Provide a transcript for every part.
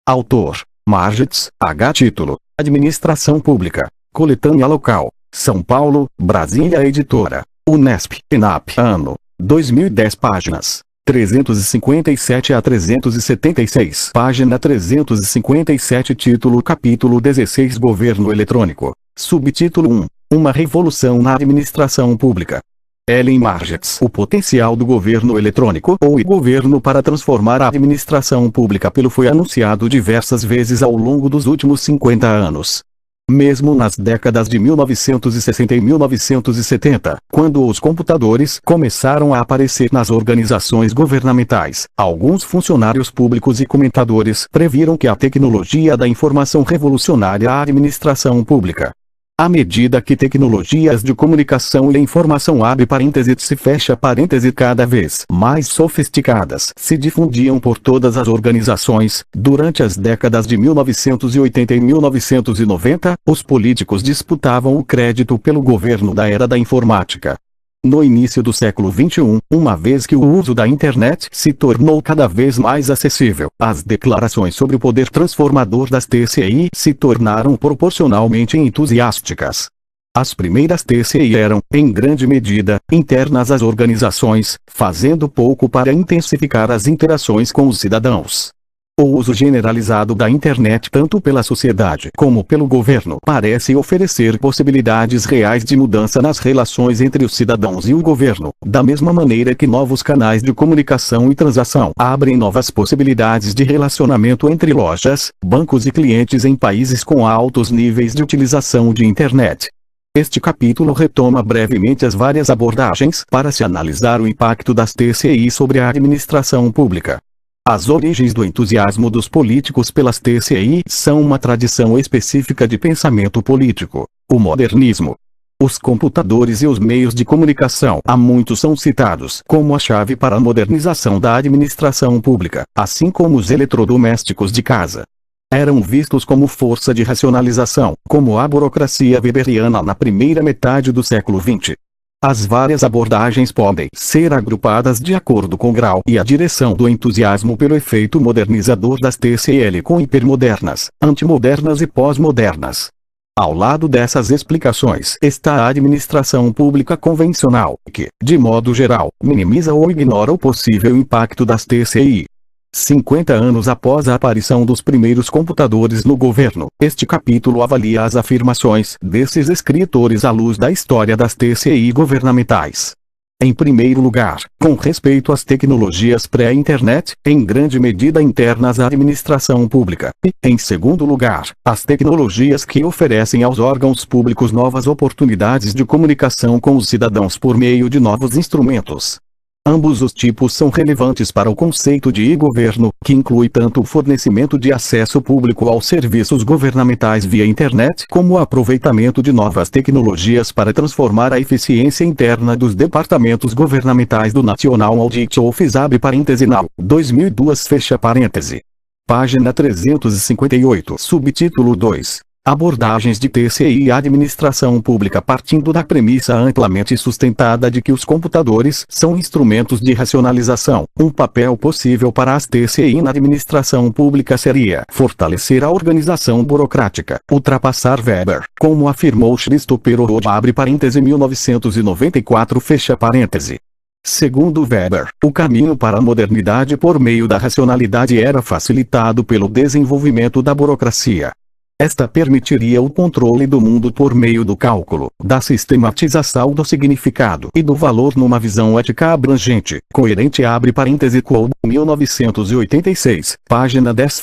Autor: Margits, H. Título: Administração Pública. Coletânea Local: São Paulo, Brasília. Editora: Unesp, ENAP. Ano: 2010. Páginas: 357 a 376. Página 357. Título: Capítulo 16. Governo Eletrônico. Subtítulo 1. Uma revolução na administração pública. Ellen Margits. O potencial do governo eletrônico ou e-governo para transformar a administração pública foi anunciado diversas vezes ao longo dos últimos 50 anos. Mesmo nas décadas de 1960 e 1970, quando os computadores começaram a aparecer nas organizações governamentais, alguns funcionários públicos e comentadores previram que a tecnologia da informação revolucionaria a administração pública. À medida que tecnologias de comunicação e informação cada vez mais sofisticadas se difundiam por todas as organizações, durante as décadas de 1980 e 1990, os políticos disputavam o crédito pelo governo da era da informática. No início do século XXI, uma vez que o uso da internet se tornou cada vez mais acessível, as declarações sobre o poder transformador das TCI se tornaram proporcionalmente entusiásticas. As primeiras TCI eram, em grande medida, internas às organizações, fazendo pouco para intensificar as interações com os cidadãos. O uso generalizado da internet tanto pela sociedade como pelo governo parece oferecer possibilidades reais de mudança nas relações entre os cidadãos e o governo, da mesma maneira que novos canais de comunicação e transação abrem novas possibilidades de relacionamento entre lojas, bancos e clientes em países com altos níveis de utilização de internet. Este capítulo retoma brevemente as várias abordagens para se analisar o impacto das TCI sobre a administração pública. As origens do entusiasmo dos políticos pelas TCI são uma tradição específica de pensamento político, o modernismo. Os computadores e os meios de comunicação há muito são citados como a chave para a modernização da administração pública, assim como os eletrodomésticos de casa. Eram vistos como força de racionalização, como a burocracia weberiana na primeira metade do século XX. As várias abordagens podem ser agrupadas de acordo com o grau e a direção do entusiasmo pelo efeito modernizador das TCL com hipermodernas, antimodernas e pós-modernas. Ao lado dessas explicações está a administração pública convencional, que, de modo geral, minimiza ou ignora o possível impacto das TCI. 50 anos após a aparição dos primeiros computadores no governo, este capítulo avalia as afirmações desses escritores à luz da história das TCI governamentais. Em primeiro lugar, com respeito às tecnologias pré-internet, em grande medida internas à administração pública, e, em segundo lugar, as tecnologias que oferecem aos órgãos públicos novas oportunidades de comunicação com os cidadãos por meio de novos instrumentos. Ambos os tipos são relevantes para o conceito de e-governo, que inclui tanto o fornecimento de acesso público aos serviços governamentais via internet, como o aproveitamento de novas tecnologias para transformar a eficiência interna dos departamentos governamentais do National Audit Office (NAO) 2002. Página 358. Subtítulo 2. Abordagens de TCI e administração pública partindo da premissa amplamente sustentada de que os computadores são instrumentos de racionalização. Um papel possível para as TCI na administração pública seria fortalecer a organização burocrática, ultrapassar Weber, como afirmou Christopher Rode (1994). Segundo Weber, o caminho para a modernidade por meio da racionalidade era facilitado pelo desenvolvimento da burocracia. Esta permitiria o controle do mundo por meio do cálculo, da sistematização do significado e do valor numa visão ética abrangente, coerente (com 1986, página 10).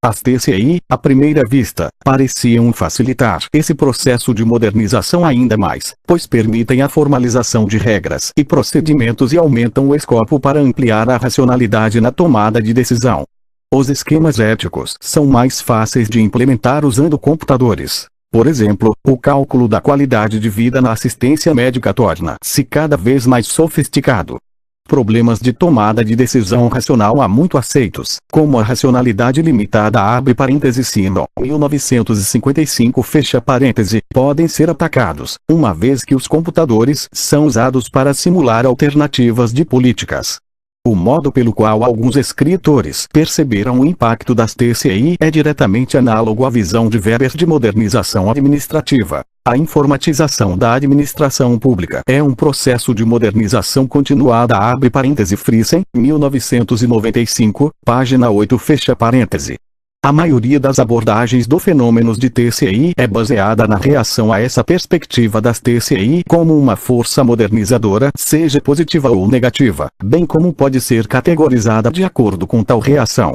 As TCI, à primeira vista, pareciam facilitar esse processo de modernização ainda mais, pois permitem a formalização de regras e procedimentos e aumentam o escopo para ampliar a racionalidade na tomada de decisão. Os esquemas éticos são mais fáceis de implementar usando computadores. Por exemplo, o cálculo da qualidade de vida na assistência médica torna-se cada vez mais sofisticado. Problemas de tomada de decisão racional há muito aceitos, como a racionalidade limitada (sino 1955), podem ser atacados, uma vez que os computadores são usados para simular alternativas de políticas. O modo pelo qual alguns escritores perceberam o impacto das TCI é diretamente análogo à visão de Weber de modernização administrativa. A informatização da administração pública é um processo de modernização continuada. Abre parêntese Friesen, 1995, página 8 fecha parêntese. A maioria das abordagens do fenômenos de TCI é baseada na reação a essa perspectiva das TCI como uma força modernizadora, seja positiva ou negativa, bem como pode ser categorizada de acordo com tal reação.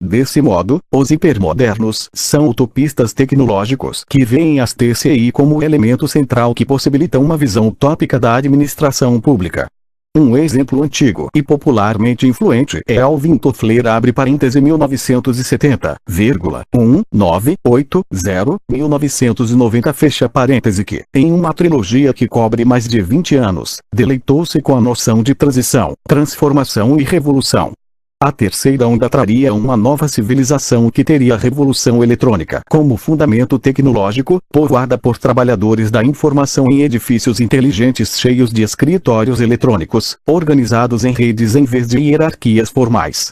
Desse modo, os hipermodernos são utopistas tecnológicos que veem as TCI como elemento central que possibilita uma visão utópica da administração pública. Um exemplo antigo e popularmente influente é Alvin Toffler abre parêntese 1970,1980-1990 fecha parêntese que, em uma trilogia que cobre mais de 20 anos, deleitou-se com a noção de transição, transformação e revolução. A terceira onda traria uma nova civilização que teria a revolução eletrônica como fundamento tecnológico, povoada por trabalhadores da informação em edifícios inteligentes cheios de escritórios eletrônicos, organizados em redes em vez de hierarquias formais.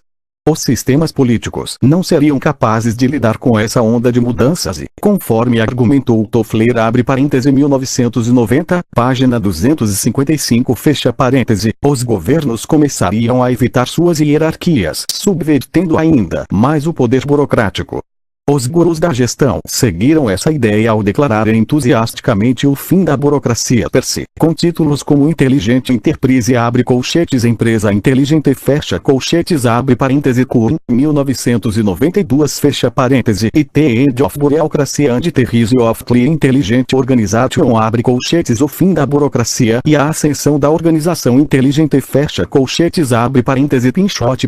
Os sistemas políticos não seriam capazes de lidar com essa onda de mudanças e, conforme argumentou Toffler abre parêntese 1990, página 255 fecha parêntese, os governos começariam a evitar suas hierarquias, subvertendo ainda mais o poder burocrático. Os gurus da gestão seguiram essa ideia ao declarar entusiasticamente o fim da burocracia per se, com títulos como Inteligente Enterprise abre colchetes Empresa Inteligente fecha colchetes abre parêntese Kurn, 1992 fecha parêntese e The End of Bureaucracy and the Rise of Clean Intelligent Organization abre colchetes o fim da burocracia e a ascensão da organização inteligente fecha colchetes abre parêntese Pinchot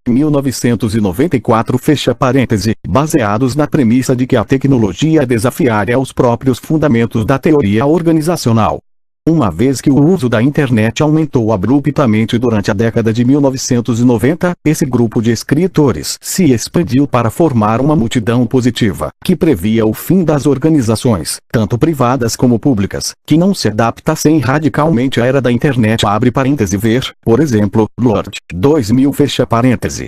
1994 fecha parêntese, baseados na premissa de que a tecnologia desafiaria os próprios fundamentos da teoria organizacional. Uma vez que o uso da internet aumentou abruptamente durante a década de 1990, esse grupo de escritores se expandiu para formar uma multidão positiva, que previa o fim das organizações, tanto privadas como públicas, que não se adaptassem radicalmente à era da internet abre parêntese ver, por exemplo, Lord 2000 fecha parêntese.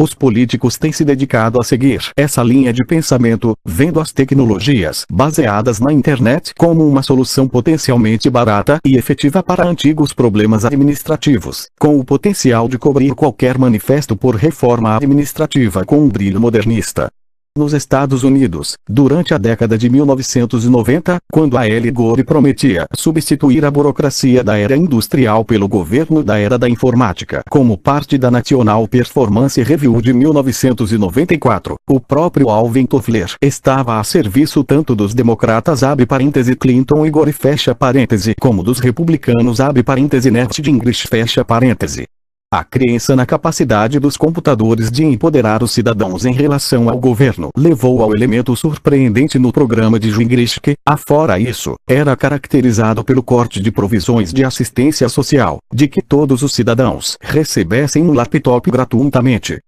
Os políticos têm se dedicado a seguir essa linha de pensamento, vendo as tecnologias baseadas na internet como uma solução potencialmente barata e efetiva para antigos problemas administrativos, com o potencial de cobrir qualquer manifesto por reforma administrativa com um brilho modernista. Nos Estados Unidos, durante a década de 1990, quando a Al Gore prometia substituir a burocracia da era industrial pelo governo da era da informática como parte da National Performance Review de 1994, o próprio Alvin Toffler estava a serviço tanto dos democratas abre parêntese Clinton e Gore fecha parêntese como dos republicanos abre parêntese Newt Gingrich fecha parêntese. A crença na capacidade dos computadores de empoderar os cidadãos em relação ao governo levou ao elemento surpreendente no programa de Gingrich que, afora isso, era caracterizado pelo corte de provisões de assistência social, de que todos os cidadãos recebessem um laptop gratuitamente.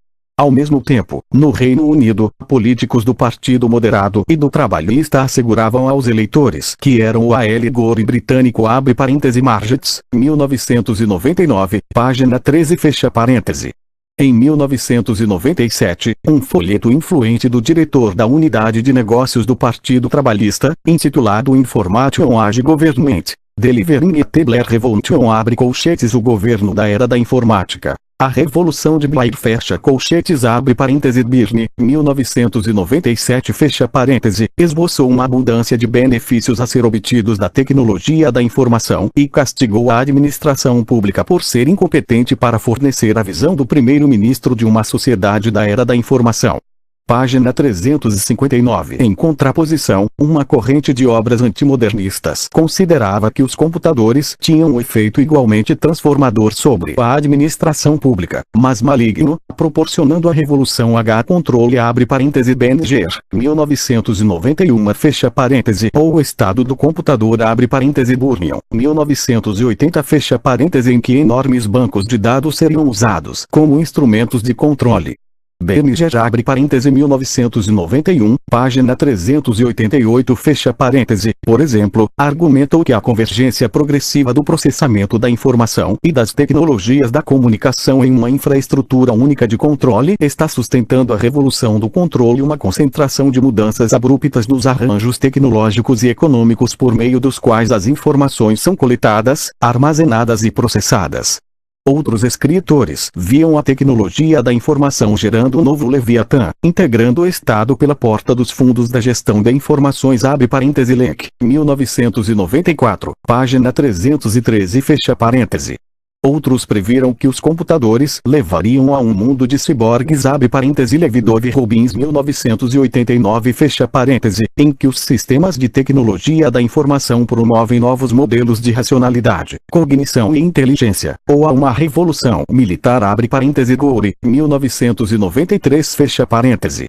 Ao mesmo tempo, no Reino Unido, políticos do Partido Moderado e do Trabalhista asseguravam aos eleitores que eram o Al Gore britânico abre parêntese Margets, 1999, página 13 fecha parêntese. Em 1997, um folheto influente do diretor da Unidade de Negócios do Partido Trabalhista, intitulado Information Age Government, Delivering a Blair Revolution abre colchetes o governo da era da informática. A Revolução de Blair fecha colchetes abre parêntese Birney, 1997 fecha parêntese, esboçou uma abundância de benefícios a ser obtidos da tecnologia da informação e castigou a administração pública por ser incompetente para fornecer a visão do primeiro-ministro de uma sociedade da era da informação. Página 359. Em contraposição, uma corrente de obras antimodernistas considerava que os computadores tinham um efeito igualmente transformador sobre a administração pública, mas maligno, proporcionando a revolução H. Controle abre parêntese Benninger, 1991 fecha parêntese ou o estado do computador abre parêntese Burnion, 1980 fecha parêntese em que enormes bancos de dados seriam usados como instrumentos de controle. Berninger abre parêntese 1991, página 388 fecha parêntese, por exemplo, argumentou que a convergência progressiva do processamento da informação e das tecnologias da comunicação em uma infraestrutura única de controle está sustentando a revolução do controle e uma concentração de mudanças abruptas nos arranjos tecnológicos e econômicos por meio dos quais as informações são coletadas, armazenadas e processadas. Outros escritores viam a tecnologia da informação gerando um novo Leviatã, integrando o Estado pela porta dos fundos da gestão de informações abre parêntese Lenk, 1994, página 313 fecha parêntese. Outros previram que os computadores levariam a um mundo de ciborgues abre parêntese Levidov Robbins 1989 fecha parêntese, em que os sistemas de tecnologia da informação promovem novos modelos de racionalidade, cognição e inteligência, ou a uma revolução militar abre parêntese Gore, 1993 fecha parêntese.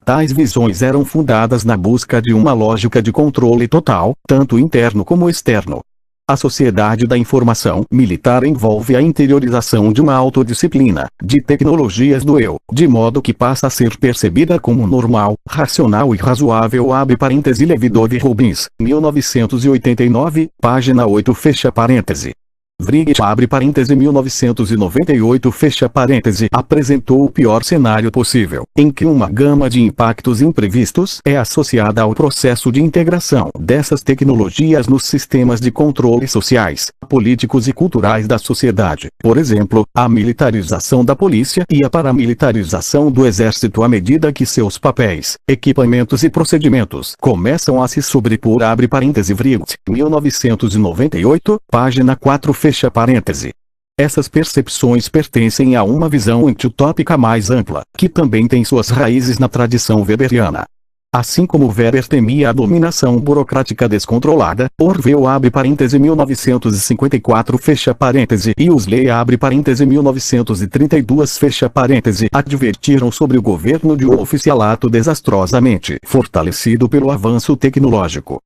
Tais visões eram fundadas na busca de uma lógica de controle total, tanto interno como externo. A sociedade da informação militar envolve a interiorização de uma autodisciplina, de tecnologias do eu, de modo que passa a ser percebida como normal, racional e razoável abre parêntese Levidov Robbins, 1989, página 8 fecha parêntese. Vrigich abre parêntese 1998 fecha parêntese apresentou o pior cenário possível, em que uma gama de impactos imprevistos é associada ao processo de integração dessas tecnologias nos sistemas de controle sociais, políticos e culturais da sociedade, por exemplo, a militarização da polícia e a paramilitarização do exército à medida que seus papéis, equipamentos e procedimentos começam a se sobrepor abre parêntese Vrigich, 1998, página 4 fecha parêntese. Essas percepções pertencem a uma visão antiutópica mais ampla, que também tem suas raízes na tradição weberiana. Assim como Weber temia a dominação burocrática descontrolada, Orwell abre parêntese 1954 fecha parêntese e Huxley abre parêntese 1932 fecha parêntese advertiram sobre o governo de um oficialato desastrosamente fortalecido pelo avanço tecnológico.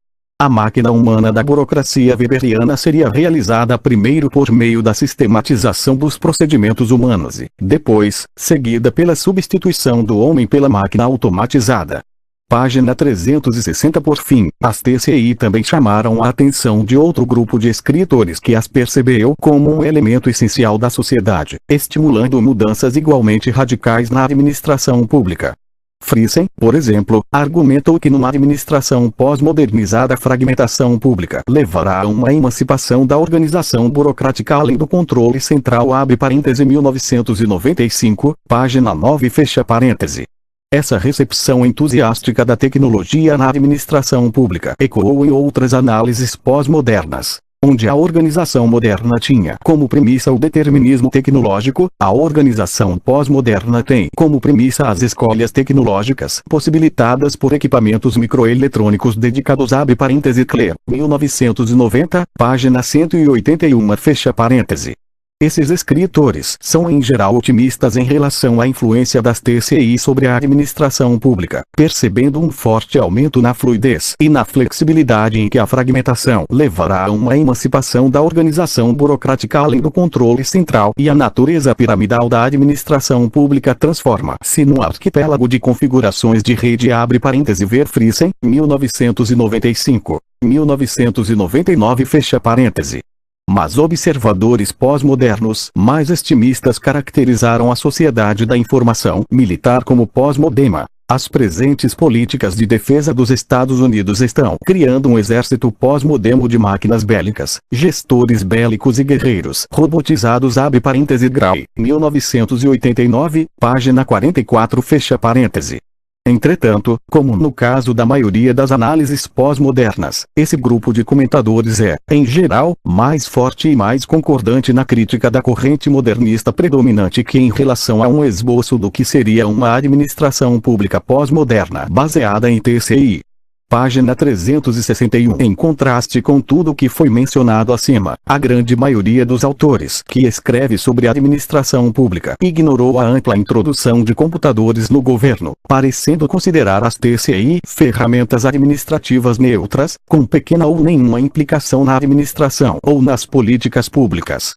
A máquina humana da burocracia weberiana seria realizada primeiro por meio da sistematização dos procedimentos humanos e, depois, seguida pela substituição do homem pela máquina automatizada. Página 360 por fim, as TCI também chamaram a atenção de outro grupo de escritores que as percebeu como um elemento essencial da sociedade, estimulando mudanças igualmente radicais na administração pública. Friesen, por exemplo, argumentou que numa administração pós-modernizada a fragmentação pública levará a uma emancipação da organização burocrática além do controle central abre parêntese 1995, página 9 fecha parêntese. Essa recepção entusiástica da tecnologia na administração pública ecoou em outras análises pós-modernas. Onde a organização moderna tinha como premissa o determinismo tecnológico, a organização pós-moderna tem como premissa as escolhas tecnológicas possibilitadas por equipamentos microeletrônicos dedicados abre parêntese Clear, 1990, página 181 fecha parêntese. Esses escritores são em geral otimistas em relação à influência das TCI sobre a administração pública, percebendo um forte aumento na fluidez e na flexibilidade em que a fragmentação levará a uma emancipação da organização burocrática além do controle central e a natureza piramidal da administração pública transforma-se num arquipélago de configurações de rede abre parêntese ver Friesen, 1995, 1999 fecha parêntese. Mas observadores pós-modernos mais estimistas caracterizaram a sociedade da informação militar como pós-modema. As presentes políticas de defesa dos Estados Unidos estão criando um exército pós-moderno de máquinas bélicas, gestores bélicos e guerreiros robotizados abre parêntese Gray, 1989, página 44 fecha parêntese. Entretanto, como no caso da maioria das análises pós-modernas, esse grupo de comentadores é, em geral, mais forte e mais concordante na crítica da corrente modernista predominante que em relação a um esboço do que seria uma administração pública pós-moderna baseada em TCI. Página 361. Em contraste com tudo o que foi mencionado acima, a grande maioria dos autores que escreve sobre administração pública ignorou a ampla introdução de computadores no governo, parecendo considerar as TCI ferramentas administrativas neutras, com pequena ou nenhuma implicação na administração ou nas políticas públicas.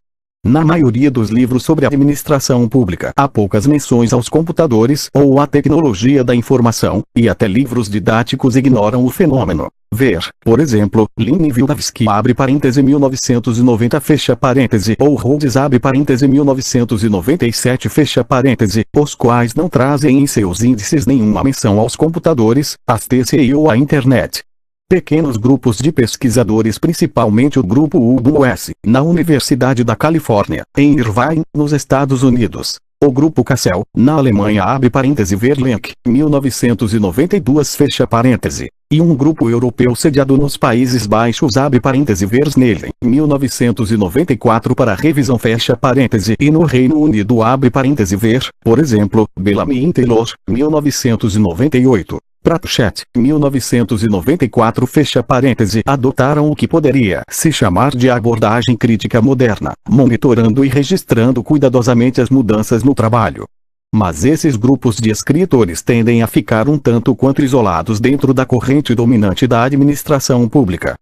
Na maioria dos livros sobre administração pública há poucas menções aos computadores ou à tecnologia da informação, e até livros didáticos ignoram o fenômeno. Ver, por exemplo, Lynn Wildavsky abre parêntese 1990 fecha parêntese ou Rhodes abre parêntese 1997 fecha parêntese, os quais não trazem em seus índices nenhuma menção aos computadores, às TCI ou à internet. Pequenos grupos de pesquisadores, principalmente o grupo UBS, na Universidade da Califórnia, em Irvine, nos Estados Unidos. O grupo Cassel, na Alemanha abre parêntese Verlenk, 1992 fecha parêntese. E um grupo europeu sediado nos Países Baixos abre parêntese Versnellen, 1994 para revisão fecha parêntese. E no Reino Unido abre parêntese Ver, por exemplo, Bellamy e Taylor, 1998. Pratchett, 1994 fecha parêntese, adotaram o que poderia se chamar de abordagem crítica moderna, monitorando e registrando cuidadosamente as mudanças no trabalho. Mas esses grupos de escritores tendem a ficar um tanto quanto isolados dentro da corrente dominante da administração pública.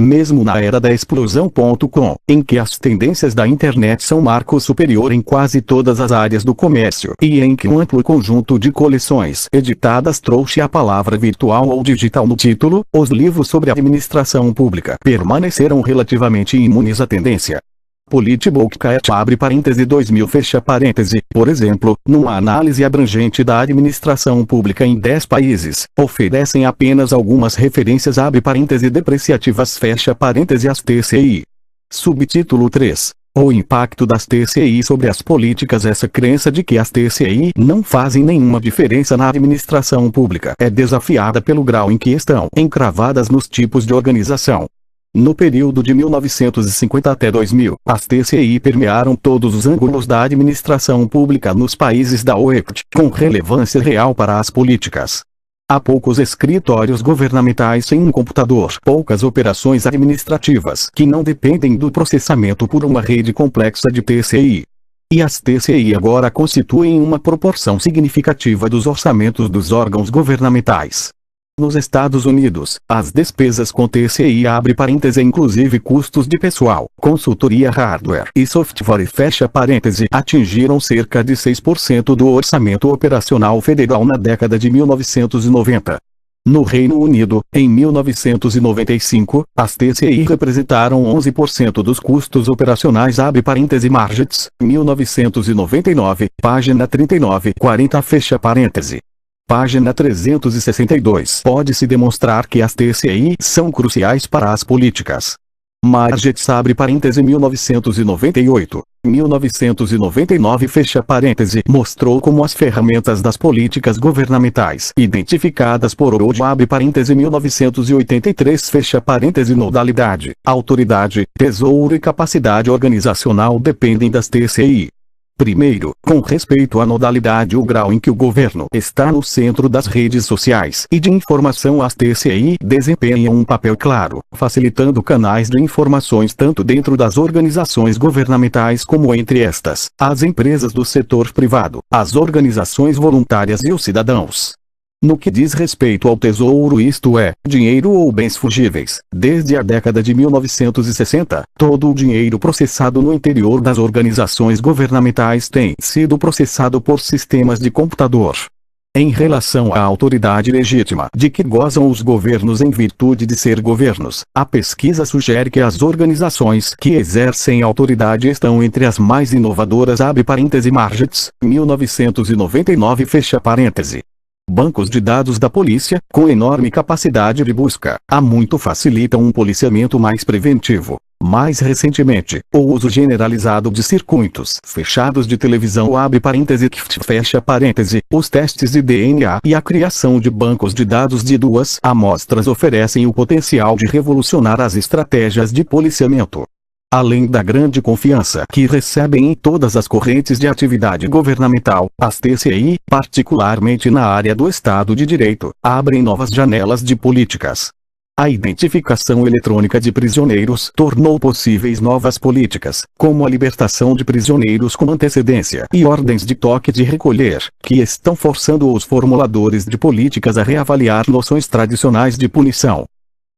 Mesmo na era da explosão.com, em que as tendências da internet são marco superior em quase todas as áreas do comércio e em que um amplo conjunto de coleções editadas trouxe a palavra virtual ou digital no título, os livros sobre administração pública permaneceram relativamente imunes à tendência. Politbook abre parêntese 2000 fecha parêntese, por exemplo, numa análise abrangente da administração pública em 10 países, oferecem apenas algumas referências abre parêntese depreciativas fecha parêntese às TCI. Subtítulo 3. O impacto das TCI sobre as políticas. Essa crença de que as TCI não fazem nenhuma diferença na administração pública é desafiada pelo grau em que estão encravadas nos tipos de organização. No período de 1950 até 2000, as TCI permearam todos os ângulos da administração pública nos países da OECD, com relevância real para as políticas. Há poucos escritórios governamentais sem um computador, poucas operações administrativas que não dependem do processamento por uma rede complexa de TCI. E as TCI agora constituem uma proporção significativa dos orçamentos dos órgãos governamentais. Nos Estados Unidos, as despesas com TCI abre parêntese inclusive custos de pessoal, consultoria hardware e software fecha parêntese atingiram cerca de 6% do orçamento operacional federal na década de 1990. No Reino Unido, em 1995, as TCI representaram 11% dos custos operacionais abre parêntese Margets, 1999, página 39-40 fecha parêntese. Página 362. Pode-se demonstrar que as TCI são cruciais para as políticas. Margets abre parêntese 1998. 1999 fecha parêntese mostrou como as ferramentas das políticas governamentais identificadas por Old abre parêntese 1983 fecha parêntese nodalidade, autoridade, tesouro e capacidade organizacional dependem das TCI. Primeiro, com respeito à nodalidade, o grau em que o governo está no centro das redes sociais e de informação, as TCI desempenham um papel claro, facilitando canais de informações tanto dentro das organizações governamentais como entre estas, as empresas do setor privado, as organizações voluntárias e os cidadãos. No que diz respeito ao tesouro, isto é, dinheiro ou bens fugíveis, desde a década de 1960, todo o dinheiro processado no interior das organizações governamentais tem sido processado por sistemas de computador. Em relação à autoridade legítima de que gozam os governos em virtude de ser governos, a pesquisa sugere que as organizações que exercem autoridade estão entre as mais inovadoras abre parêntese Margets, 1999 fecha parêntese. Bancos de dados da polícia, com enorme capacidade de busca, há muito facilitam um policiamento mais preventivo. Mais recentemente, o uso generalizado de circuitos fechados de televisão abre parêntese fecha parêntese, os testes de DNA e a criação de bancos de dados de duas amostras oferecem o potencial de revolucionar as estratégias de policiamento. Além da grande confiança que recebem em todas as correntes de atividade governamental, as TCI, particularmente na área do Estado de Direito, abrem novas janelas de políticas. A identificação eletrônica de prisioneiros tornou possíveis novas políticas, como a libertação de prisioneiros com antecedência e ordens de toque de recolher, que estão forçando os formuladores de políticas a reavaliar noções tradicionais de punição.